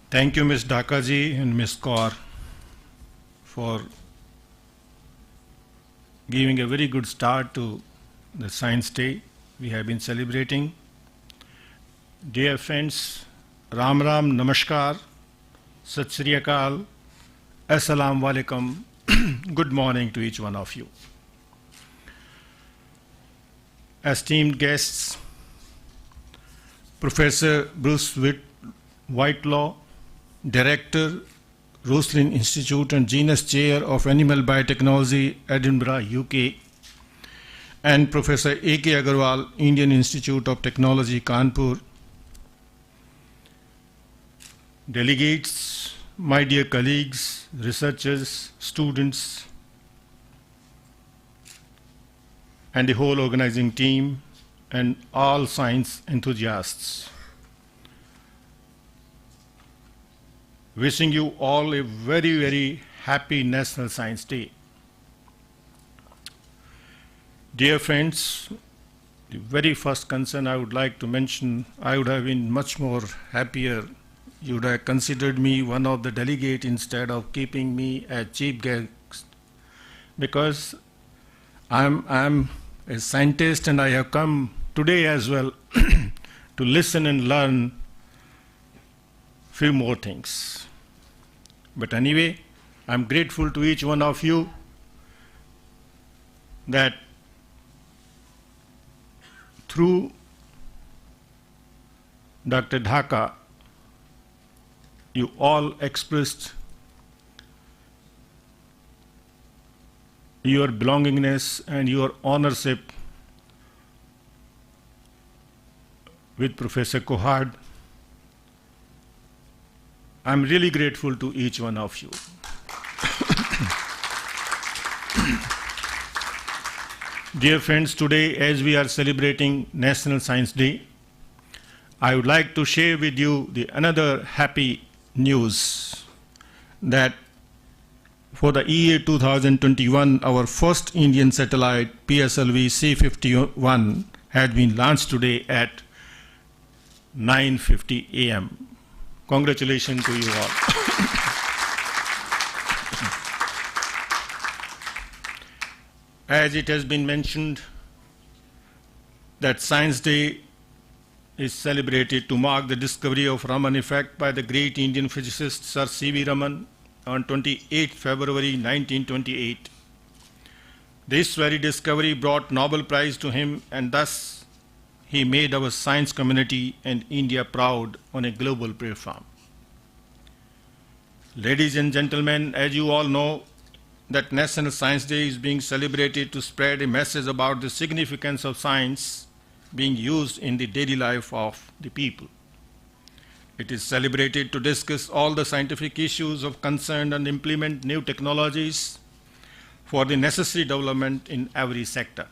Thank you, Ms. Dhakaji and Ms. Kaur, for giving a very good start to the Science Day we have been celebrating. Dear friends, Ram Ram, Namaskar, Sat Sri Akal, Assalamu Alaikum, good morning to each one of you. Esteemed guests, Professor Bruce Whitelaw, Director, Roslin Institute and Genus Chair of Animal Biotechnology, Edinburgh, UK, and Professor A.K. Agarwal, Indian Institute of Technology, Kanpur. Delegates, my dear colleagues, researchers, students, and the whole organizing team, and all science enthusiasts. Wishing you all a very, very happy National Science Day. Dear friends, the very first concern I would like to mention, I would have been much more happier. You would have considered me one of the delegates instead of keeping me as chief guest, because I'm a scientist and I have come today as well to listen and learn few more things. But anyway, I'm grateful to each one of you that through Dr. Dhaka, you all expressed your belongingness and your ownership with Professor Kuhad. I'm really grateful to each one of you. Dear friends, today as we are celebrating National Science Day, I would like to share with you another happy news that for the year 2021, our first Indian satellite PSLV C51 had been launched today at 9:50 a.m. Congratulations to you all. As it has been mentioned, that Science Day is celebrated to mark the discovery of Raman effect by the great Indian physicist Sir C.V. Raman on 28 February 1928. This very discovery brought Nobel Prize to him, and thus he made our science community and India proud on a global platform. Ladies and gentlemen, as you all know, that National Science Day is being celebrated to spread a message about the significance of science being used in the daily life of the people. It is celebrated to discuss all the scientific issues of concern and implement new technologies for the necessary development in every sector.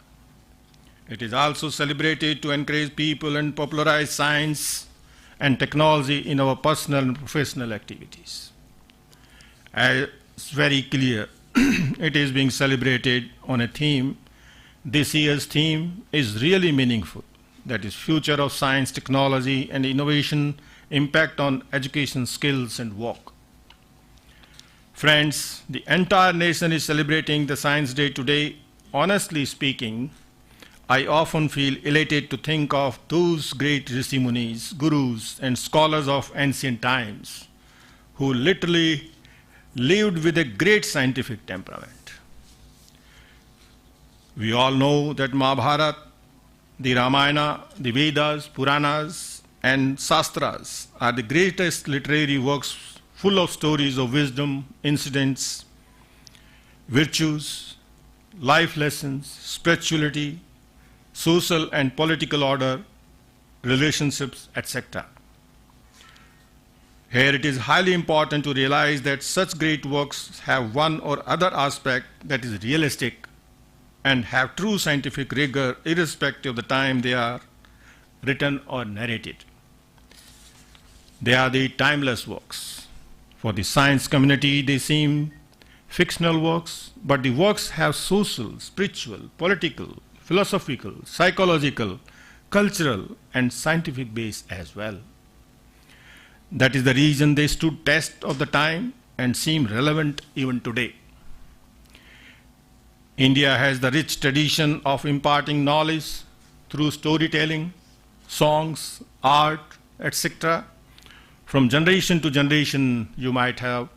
It is also celebrated to encourage people and popularize science and technology in our personal and professional activities. As very clear, it is being celebrated on a theme. This year's theme is really meaningful. That is future of science, technology, and innovation, impact on education, skills, and work. Friends, the entire nation is celebrating the Science Day today. Honestly speaking, I often feel elated to think of those great rishi munis, gurus, and scholars of ancient times who literally lived with a great scientific temperament. We all know that Mahabharata, the Ramayana, the Vedas, Puranas, and Shastras are the greatest literary works full of stories of wisdom, incidents, virtues, life lessons, spirituality, social and political order, relationships, etc. Here it is highly important to realize that such great works have one or other aspect that is realistic and have true scientific rigor irrespective of the time they are written or narrated. They are the timeless works. For the science community, they seem fictional works, but the works have social, spiritual, political, philosophical, psychological, cultural, and scientific base as well. That is the reason they stood test of the time and seem relevant even today. India has the rich tradition of imparting knowledge through storytelling, songs, art, etc. From generation to generation, you might have,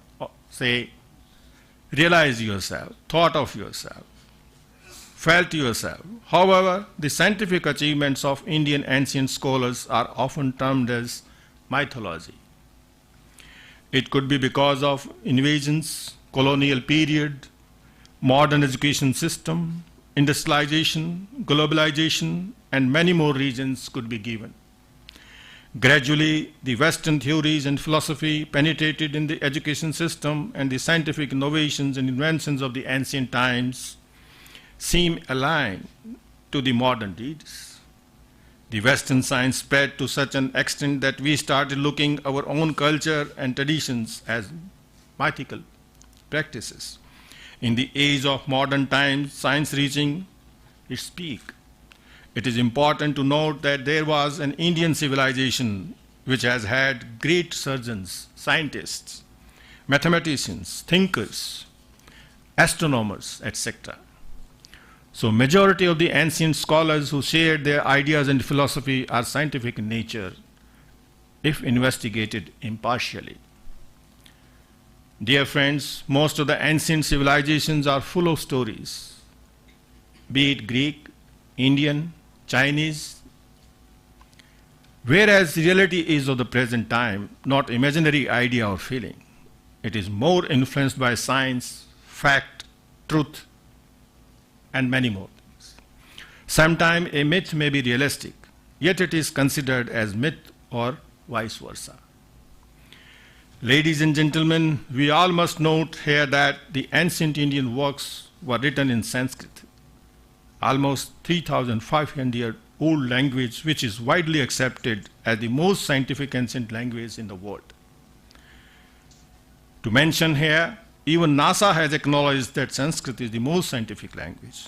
say, realized yourself, thought of yourself, felt yourself. However, the scientific achievements of Indian ancient scholars are often termed as mythology. It could be because of invasions, colonial period, modern education system, industrialization, globalization, and many more reasons could be given. Gradually, the Western theories and philosophy penetrated in the education system, and the scientific innovations and inventions of the ancient times seem aligned to the modern deeds. The Western science spread to such an extent that we started looking our own culture and traditions as mythical practices. In the age of modern times, science reaching its peak, it is important to note that there was an Indian civilization which has had great surgeons, scientists, mathematicians, thinkers, astronomers, etc. So majority of the ancient scholars who shared their ideas and philosophy are scientific in nature if investigated impartially. Dear friends, most of the ancient civilizations are full of stories, be it Greek, Indian, Chinese, whereas reality is of the present time, not imaginary idea or feeling. It is more influenced by science, fact, truth, and many more things. Sometimes a myth may be realistic, yet it is considered as myth or vice versa. Ladies and gentlemen, we all must note here that the ancient Indian works were written in Sanskrit, almost 3,500-year-old language, which is widely accepted as the most scientific ancient language in the world. To mention here, even NASA has acknowledged that Sanskrit is the most scientific language.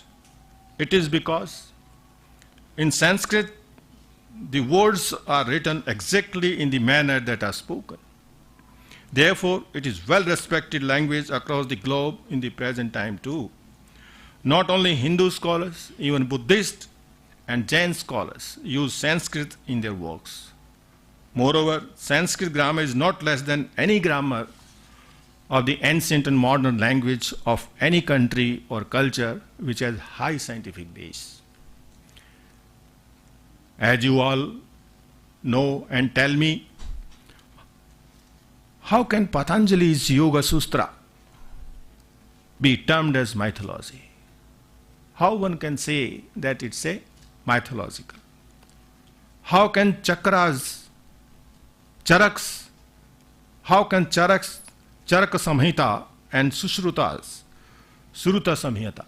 It is because in Sanskrit, the words are written exactly in the manner that are spoken. Therefore, it is well-respected language across the globe in the present time too. Not only Hindu scholars, even Buddhist and Jain scholars use Sanskrit in their works. Moreover, Sanskrit grammar is not less than any grammar of the ancient and modern language of any country or culture which has high scientific base. As you all know and tell me, how can Patanjali's Yoga Sutra be termed as mythology? How one can say that it's a mythological? How can Charaka Samhita and Sushruta Samhita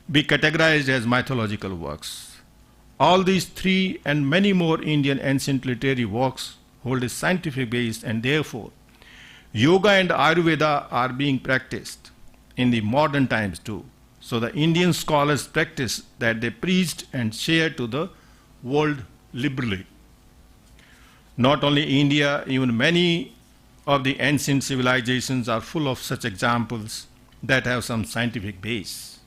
be categorized as mythological works? All these three and many more Indian ancient literary works hold a scientific base, and therefore yoga and Ayurveda are being practiced in the modern times too. So the Indian scholars practice that they preached and shared to the world liberally. Not only India, even many of the ancient civilizations are full of such examples that have some scientific base.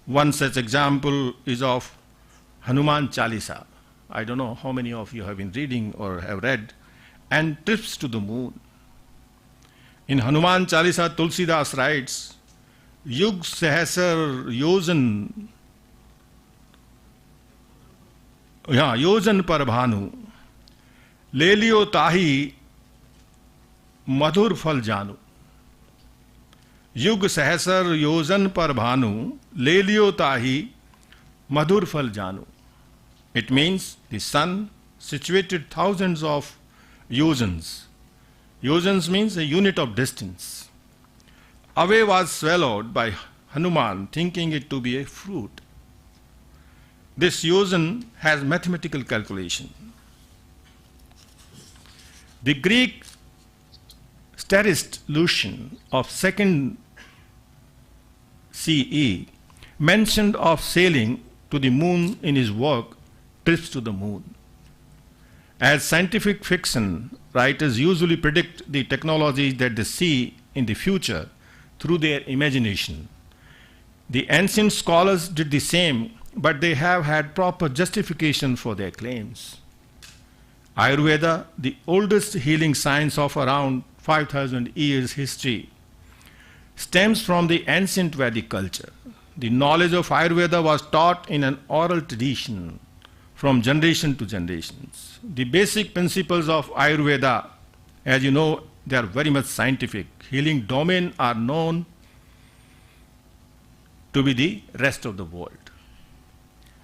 One such example is of Hanuman Chalisa. I don't know how many of you have been reading or have read, and trips to the moon. In Hanuman Chalisa, Tulsidas writes, Yug Sahasar Yojan par bhanu, le liyo tahi madhur phal janu. Yug Sahasar Yojan par bhanu, le liyo tahi madhur phal janu. It means the sun, situated thousands of yojans. Yojans means a unit of distance. Away was swallowed by Hanuman, thinking it to be a fruit. This yojan has mathematical calculation. The Greek statist Lucian of 2nd CE mentioned of sailing to the moon in his work Trips to the Moon. As scientific fiction writers usually predict the technologies that they see in the future through their imagination. The ancient scholars did the same, but they have had proper justification for their claims. Ayurveda, the oldest healing science of around 5,000 years history, stems from the ancient Vedic culture. The knowledge of Ayurveda was taught in an oral tradition from generation to generations. The basic principles of Ayurveda, as you know, they are very much scientific. Healing domain are known to be the rest of the world.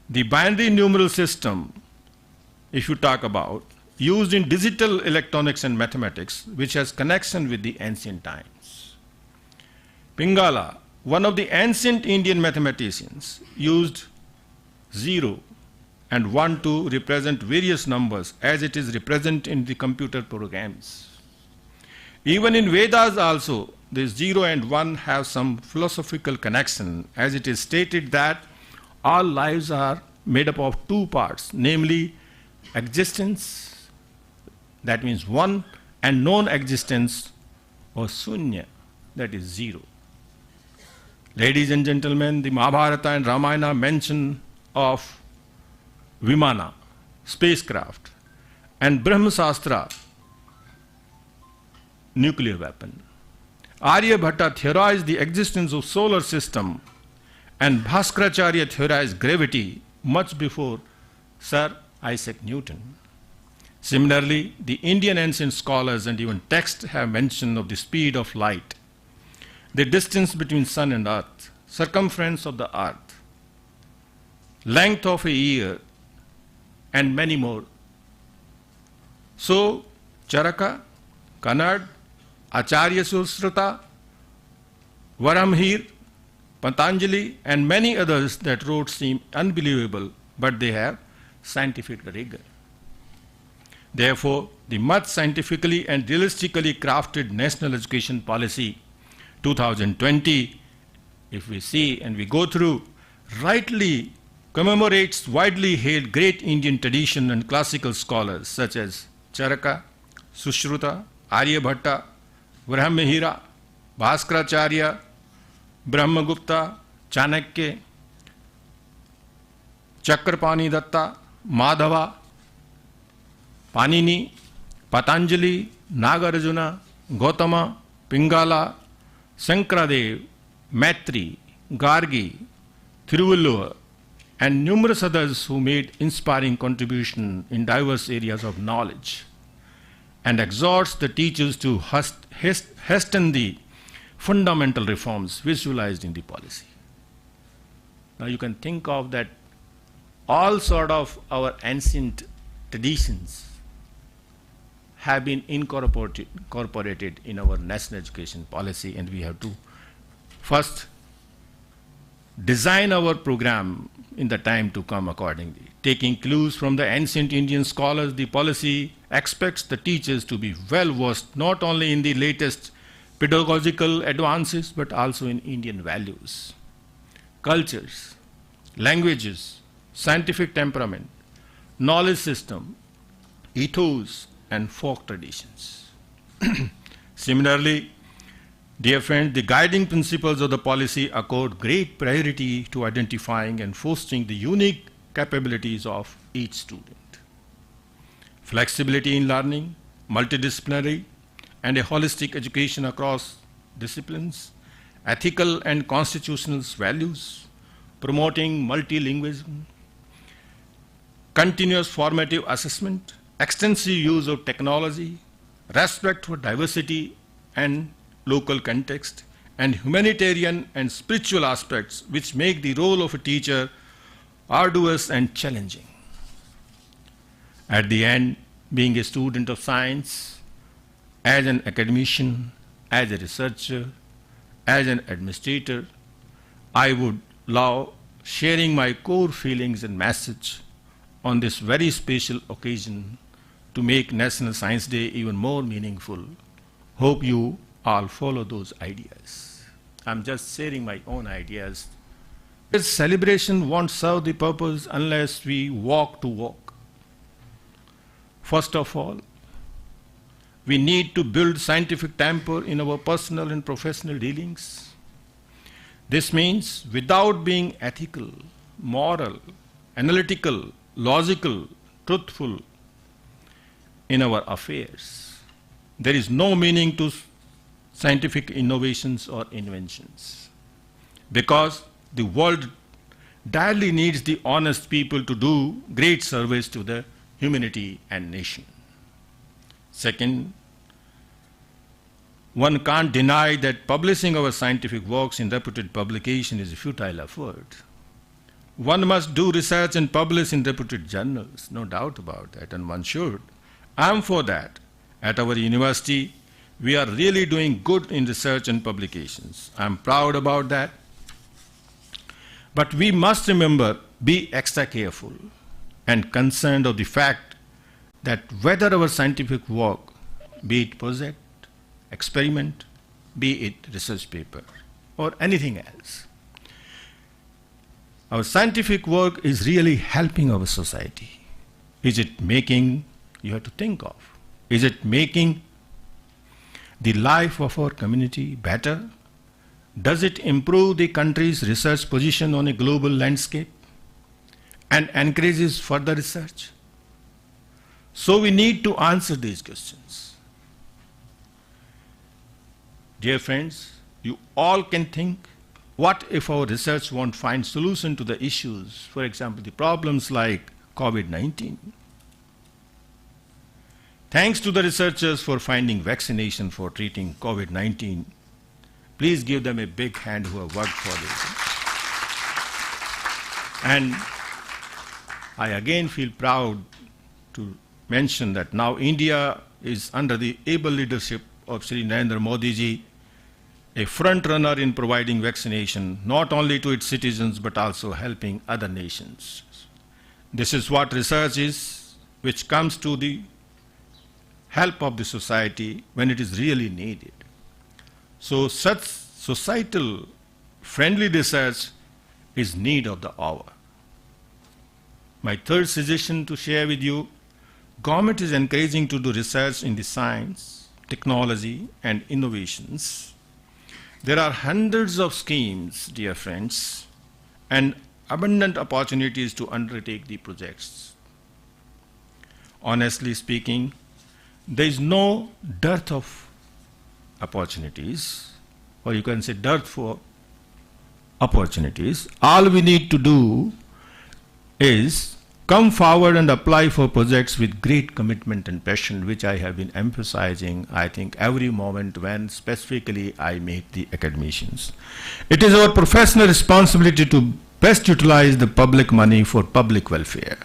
The binary numeral system, if you talk about, used in digital electronics and mathematics, which has connection with the ancient times. Pingala, one of the ancient Indian mathematicians, used 0 and 1 to represent various numbers as it is represented in the computer programs. Even in Vedas also, the 0 and 1 have some philosophical connection, as it is stated that all lives are made up of two parts, namely existence, that means 1, and non-existence, or sunya, that is 0. Ladies and gentlemen, the Mahabharata and Ramayana mention of Vimana, spacecraft, and Brahmasastra, nuclear weapon. Aryabhatta theorized the existence of solar system, and Bhaskaracharya theorized gravity much before Sir Isaac Newton. Similarly, the Indian ancient scholars and even texts have mention of the speed of light, the distance between sun and earth, circumference of the earth, length of a year, and many more. So, Charaka, Kannad, Acharya Susruta, Varamhir, Patanjali, and many others that wrote seem unbelievable, but they have scientific rigor. Therefore, the much scientifically and realistically crafted National Education Policy 2020, if we see and we go through, rightly commemorates widely hailed great Indian tradition and classical scholars such as Charaka, Sushruta, Aryabhatta, Brahmahira, Bhaskaracharya, Brahmagupta, Chanakya, Chakrapani Datta, Madhava, Panini, Patanjali, Nagarjuna, Gautama, Pingala, Sankaradev, Maitri, Gargi, Thiruvallur, and numerous others who made inspiring contribution in diverse areas of knowledge, and exhorts the teachers to hasten the fundamental reforms visualized in the policy. Now you can think of that all sort of our ancient traditions have been incorporated in our national education policy, and we have to first design our program in the time to come accordingly. Taking clues from the ancient Indian scholars, the policy expects the teachers to be well versed not only in the latest pedagogical advances but also in Indian values, cultures, languages, scientific temperament, knowledge system, ethos, and folk traditions. Similarly, dear friends, the guiding principles of the policy accord great priority to identifying and fostering the unique capabilities of each student. Flexibility in learning, multidisciplinary, and a holistic education across disciplines, ethical and constitutional values, promoting multilingualism, continuous formative assessment, extensive use of technology, respect for diversity and local context, and humanitarian and spiritual aspects which make the role of a teacher arduous and challenging. At the end, being a student of science, as an academician, as a researcher, as an administrator, I would love sharing my core feelings and message on this very special occasion to make National Science Day even more meaningful. Hope you all follow those ideas. I'm just sharing my own ideas. This celebration won't serve the purpose unless we walk to walk. First of all, we need to build scientific temper in our personal and professional dealings. This means without being ethical, moral, analytical, logical, truthful in our affairs, there is no meaning to scientific innovations or inventions, because the world direly needs the honest people to do great service to the humanity and nation. Second, one can't deny that publishing our scientific works in reputed publication is a futile effort. One must do research and publish in reputed journals, no doubt about that, and one should. I'm for that. At our university, we are really doing good in research and publications. I'm proud about that. But we must remember, be extra careful and concerned of the fact that whether our scientific work, be it project, experiment, be it research paper, or anything else, our scientific work is really helping our society. Is it making, you have to think of, is it making the life of our community better? Does it improve the country's research position on a global landscape and encourages further research? So we need to answer these questions. Dear friends, you all can think, what if our research won't find solution to the issues, for example, the problems like COVID-19? Thanks to the researchers for finding vaccination for treating COVID-19. Please give them a big hand who have worked for this. And I again feel proud to mention that now India is under the able leadership of Sri Narendra Modi ji, a front runner in providing vaccination not only to its citizens but also helping other nations. This is what research is, which comes to the help of the society when it is really needed. So such societal friendly research is need of the hour. My third suggestion to share with you, government is encouraging to do research in the science, technology and innovations. There are hundreds of schemes, dear friends, and abundant opportunities to undertake the projects. Honestly speaking, there is no dearth of opportunities, or you can say dearth for opportunities. All we need to do is come forward and apply for projects with great commitment and passion, which I have been emphasizing, I think, every moment when specifically I meet the academicians. It is our professional responsibility to best utilize the public money for public welfare.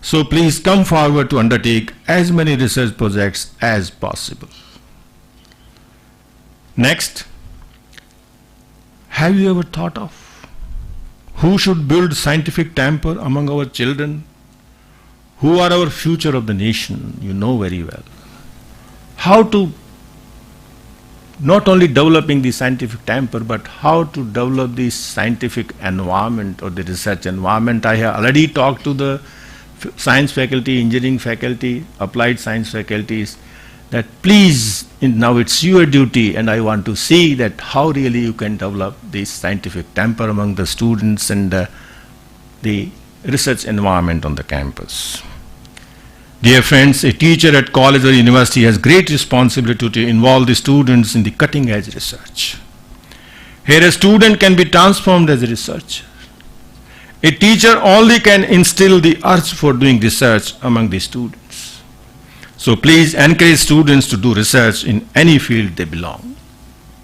So please come forward to undertake as many research projects as possible. Next, have you ever thought of who should build scientific temper among our children? Who are our future of the nation? You know very well. How to not only developing the scientific temper, but how to develop the scientific environment or the research environment. I have already talked to the science faculty, engineering faculty, applied science faculties, that please, now it's your duty, and I want to see that how really you can develop this scientific temper among the students and the research environment on the campus. Dear friends, a teacher at college or university has great responsibility to involve the students in the cutting edge research. Here a student can be transformed as a researcher. A teacher only can instill the urge for doing research among the students. So please encourage students to do research in any field they belong,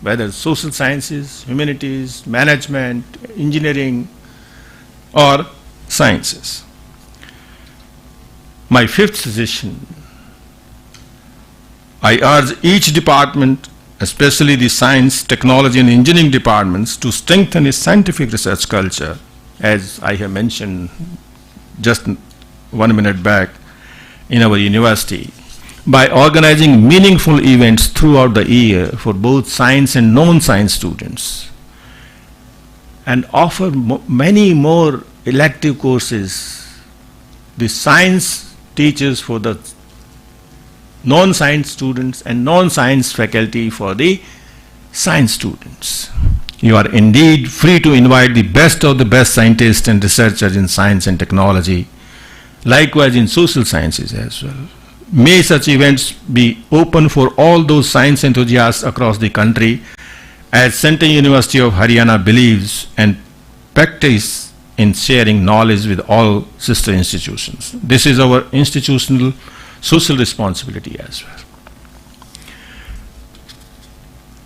whether social sciences, humanities, management, engineering, or sciences. My fifth suggestion, I urge each department, especially the science, technology and engineering departments, to strengthen a scientific research culture, as I have mentioned just 1 minute back in our university, by organizing meaningful events throughout the year for both science and non-science students, and offer many more elective courses. The science teachers for the non-science students and non-science faculty for the science students. You are indeed free to invite the best of the best scientists and researchers in science and technology, likewise in social sciences as well. May such events be open for all those science enthusiasts across the country, as Central University of Haryana believes and practice in sharing knowledge with all sister institutions. This is our institutional social responsibility as well.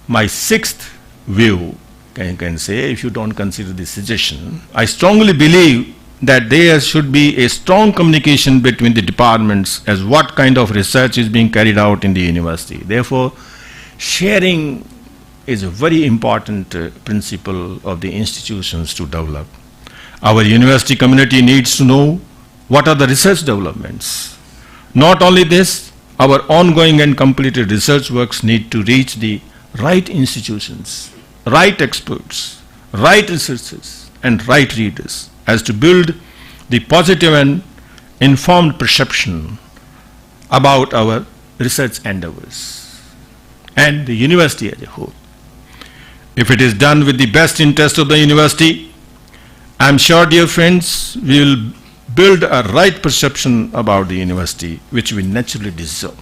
My sixth view, can say, if you don't consider this suggestion, I strongly believe that there should be a strong communication between the departments as what kind of research is being carried out in the university. Therefore, sharing is a very important principle of the institutions to develop. Our university community needs to know what are the research developments. Not only this, our ongoing and completed research works need to reach the right institutions, right experts, right researchers, and right readers, as to build the positive and informed perception about our research endeavors and the university as a whole. If it is done with the best interest of the university, I am sure, dear friends, we will build a right perception about the university, which we naturally deserve.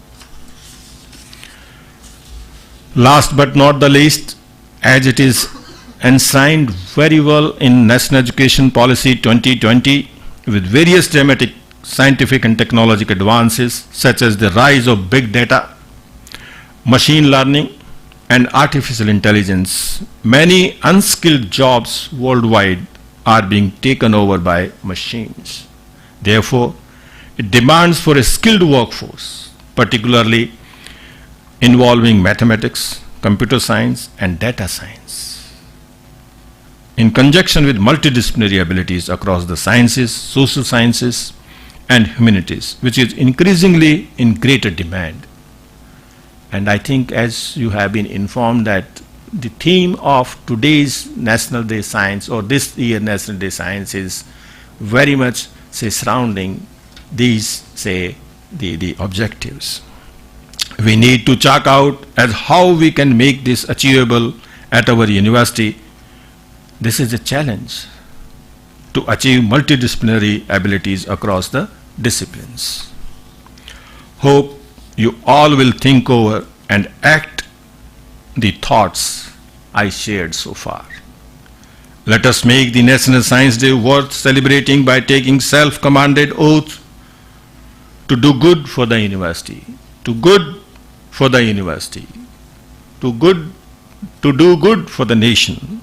Last but not the least, as it is enshrined very well in National Education Policy 2020, with various dramatic scientific and technological advances such as the rise of big data, machine learning, and artificial intelligence, many unskilled jobs worldwide are being taken over by machines. Therefore, it demands for a skilled workforce, particularly involving mathematics, computer science, and data science, in conjunction with multidisciplinary abilities across the sciences, social sciences, and humanities, which is increasingly in greater demand. And I think, as you have been informed, that the theme of today's National Day Science, or this year National Day Science, is very much, say, surrounding these, say, the objectives. We need to check out as how we can make this achievable at our university. This is a challenge to achieve multidisciplinary abilities across the disciplines. Hope you all will think over and act the thoughts I shared so far. Let us make the National Science Day worth celebrating by taking self-commanded oath to do good for the university, to good for the university, to do good for the nation,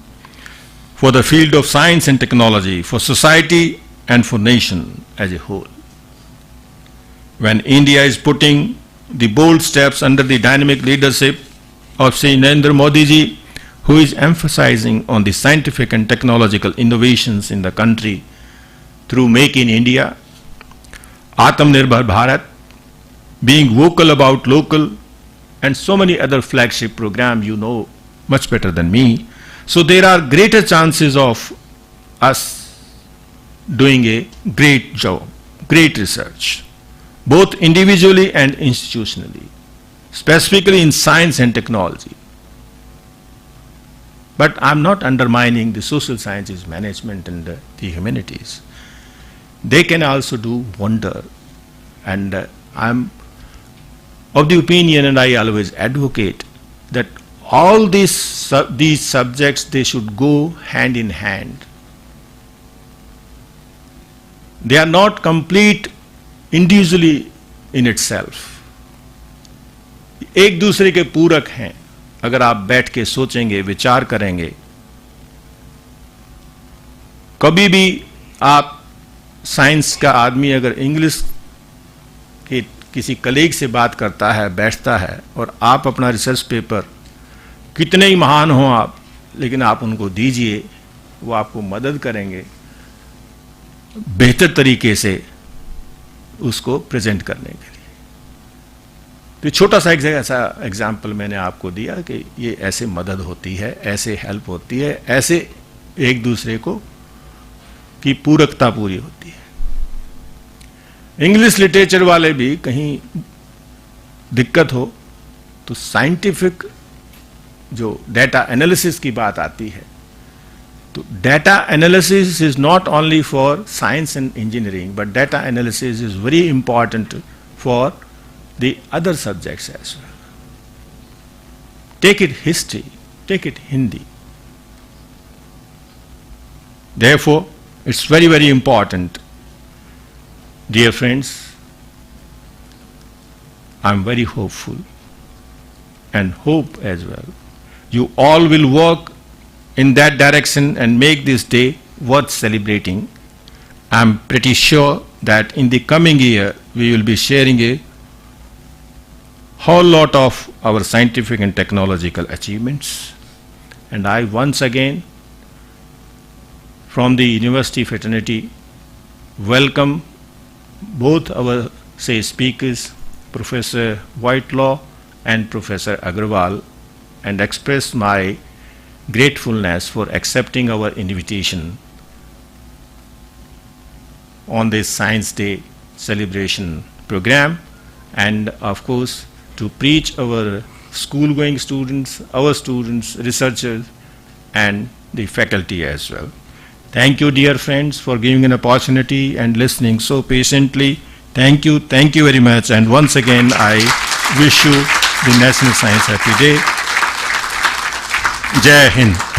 for the field of science and technology, for society and for nation as a whole. When India is putting the bold steps under the dynamic leadership of Shri Narendra Modi ji, who is emphasizing on the scientific and technological innovations in the country through Make in India, Atmanirbhar Bharat, being vocal about local, and so many other flagship programs you know much better than me. So there are greater chances of us doing a great job, great research, both individually and institutionally, specifically in science and technology. But I'm not undermining the social sciences management and the humanities. They can also do wonder. And I'm of the opinion, and I always advocate, that all these subjects, they should go hand in hand. They are not complete individually in itself. एक दूसरे के पूरक हैं. अगर आप बैठ के सोचेंगे, विचार करेंगे, कभी भी आप साइंस का आदमी अगर इंग्लिश के किसी कलीग से बात करता है, बैठता है, और आप अपना रिसर्च पेपर, कितने ही महान हो आप, लेकिन आप उनको दीजिए, वो आपको मदद करेंगे बेहतर तरीके से उसको प्रेजेंट करने के लिए. तो छोटा सा ऐसा एग्जाम्पल मैंने आपको दिया कि ये ऐसे मदद होती है, ऐसे हेल्प होती है, ऐसे एक दूसरे को की पूरकता पूरी होती है. इंग्लिश लिटरेचर वाले भी कहीं दिक्कत हो तो साइंटिफिक जो डाटा एनालिसिस की बात आती है, तो data analysis is not only for science and engineering, but data analysis is very important for the other subjects as well. Take it history, take it Hindi. Therefore, it's very, very important. Dear friends, I'm very hopeful and hope as well. You all will work in that direction and make this day worth celebrating. I'm pretty sure that in the coming year, we will be sharing a whole lot of our scientific and technological achievements. And I once again, from the university fraternity, welcome both our speakers, Professor Whitelaw and Professor Agarwal, and express my gratefulness for accepting our invitation on this Science Day celebration program, and of course to preach our school-going students, our students, researchers, and the faculty as well. Thank you, dear friends, for giving an opportunity and listening so patiently. Thank you very much. And once again, I wish you the National Science Happy Day. Jai Hind.